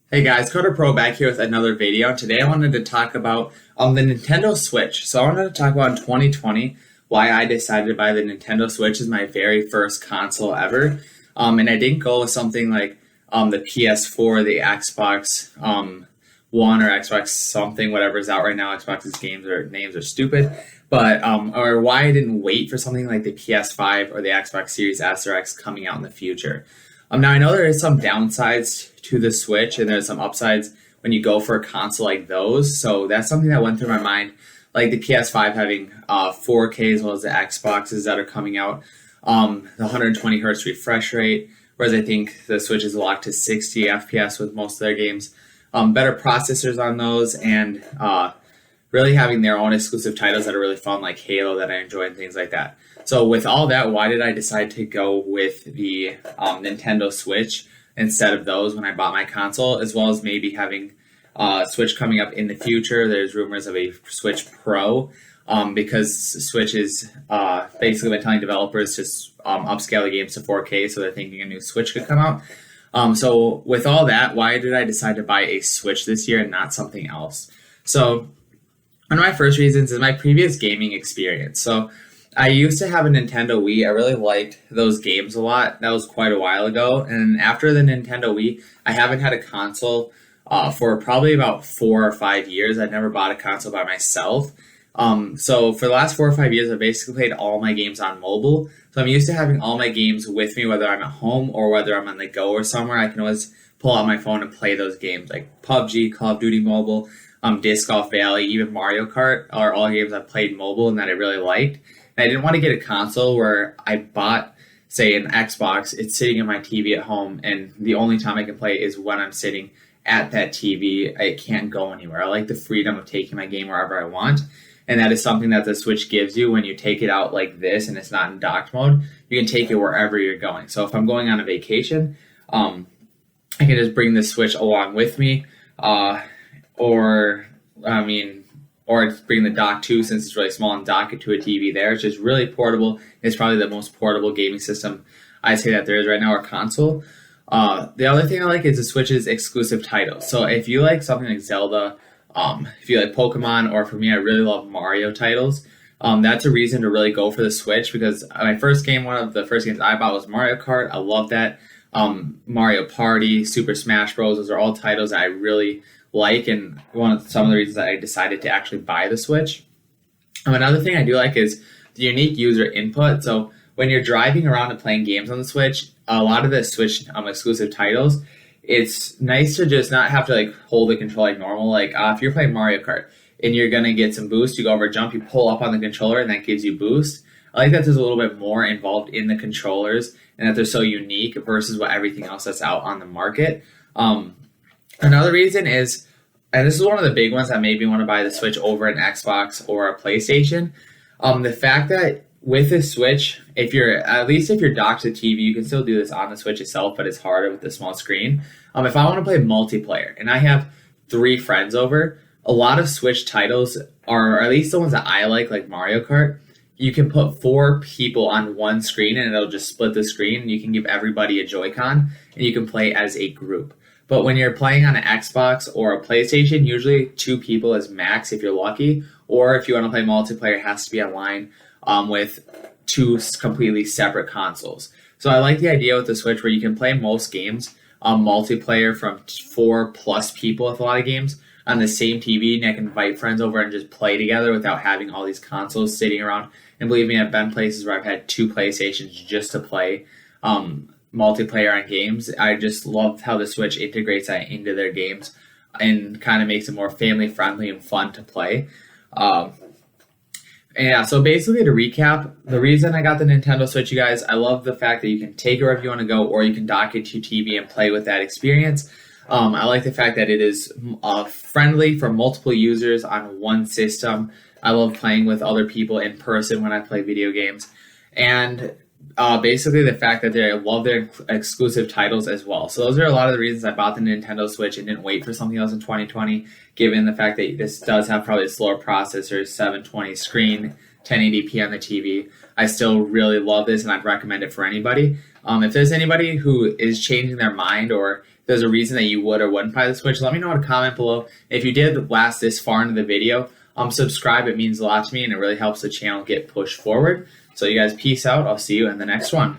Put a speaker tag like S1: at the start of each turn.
S1: Hey guys, Coder Pro back here with another video. Today I wanted to talk about the Nintendo Switch. So I wanted to talk about in 2020 why I decided to buy the Nintendo Switch as my very first console ever. And I didn't go with something like the PS4, the Xbox One, or Xbox something, whatever's out right now. Xbox's names are stupid. But or why I didn't wait for something like the PS5 or the Xbox Series S or X coming out in the future. Now I know there is some downsides to the Switch, and there's some upsides when you go for a console like those. So that's something that went through my mind, like the PS5 having 4K as well as the Xboxes that are coming out, the 120 hertz refresh rate, whereas I think the Switch is locked to 60 FPS with most of their games. Better processors on those, and really having their own exclusive titles that are really fun, like Halo, that I enjoy and things like that. So with all that, why did I decide to go with the Nintendo Switch instead of those when I bought my console, as well as maybe having Switch coming up in the future? There's rumors of a Switch Pro because Switch is basically been telling developers to upscale the games to 4K, so they're thinking a new Switch could come out. So with all that, why did I decide to buy a Switch this year and not something else? So one of my first reasons is my previous gaming experience. So I used to have a Nintendo Wii. I really liked those games a lot. That was quite a while ago. And after the Nintendo Wii, I haven't had a console for probably about 4 or 5 years. I've never bought a console by myself. So for the last 4 or 5 years, I've basically played all my games on mobile. So I'm used to having all my games with me, whether I'm at home or whether I'm on the go or somewhere. I can always pull out my phone and play those games like PUBG, Call of Duty Mobile, Disc Golf Valley, even Mario Kart are all games I've played mobile and that I really liked. I didn't want to get a console where I bought, say, an Xbox, it's sitting in my TV at home, and the only time I can play is when I'm sitting at that TV. I can't go anywhere. I like the freedom of taking my game wherever I want, and that is something that the Switch gives you when you take it out like this and it's not in docked mode. You can take it wherever you're going. So if I'm going on a vacation, I can just bring the Switch along with me, or bring the dock too, since it's really small, and dock it to a TV there. It's just really portable. It's probably the most portable gaming system I'd say that there is right now, or console. The other thing I like is the Switch's exclusive titles. So if you like something like Zelda, if you like Pokemon, or for me, I really love Mario titles, that's a reason to really go for the Switch, because one of the first games I bought was Mario Kart. I love that. Mario Party, Super Smash Bros. Those are all titles that I really like, and some of the reasons that I decided to actually buy the Switch. Another thing I do like is the unique user input. So when you're driving around and playing games on the Switch, a lot of the Switch exclusive titles, it's nice to just not have to hold the control like normal. If you're playing Mario Kart and you're gonna get some boost, you go over a jump, you pull up on the controller, and that gives you boost. I like that there's a little bit more involved in the controllers, and that they're so unique versus what everything else that's out on the market. Another reason is, and this is one of the big ones that made me want to buy the Switch over an Xbox or a PlayStation, the fact that with the Switch, if you're docked to TV, you can still do this on the Switch itself, but it's harder with the small screen. If I want to play multiplayer and I have 3 friends over, a lot of Switch titles are, or at least the ones that I like Mario Kart, you can put 4 people on one screen and it'll just split the screen, and you can give everybody a Joy-Con and you can play as a group. But when you're playing on an Xbox or a PlayStation, usually 2 people is max if you're lucky. Or if you want to play multiplayer, it has to be online with 2 completely separate consoles. So I like the idea with the Switch where you can play most games multiplayer from 4 plus people with a lot of games on the same TV, and I can invite friends over and just play together without having all these consoles sitting around. And believe me, I've been places where I've had 2 PlayStations just to play multiplayer on games. I just love how the Switch integrates that into their games and kind of makes it more family friendly and fun to play. So basically to recap, the reason I got the Nintendo Switch, you guys, I love the fact that you can take it wherever you want to go, or you can dock it to your TV and play with that experience. I like the fact that it is friendly for multiple users on one system. I love playing with other people in person when I play video games. And basically the fact that I love their exclusive titles as well. So those are a lot of the reasons I bought the Nintendo Switch and didn't wait for something else in 2020, given the fact that this does have probably a slower processor, 720 screen, 1080p on the TV. I still really love this, and I'd recommend it for anybody. If there's anybody who is changing their mind or there's a reason that you would or wouldn't buy the Switch, let me know in a comment below. If you did last this far into the video, subscribe. It means a lot to me and it really helps the channel get pushed forward. So you guys, peace out. I'll see you in the next one.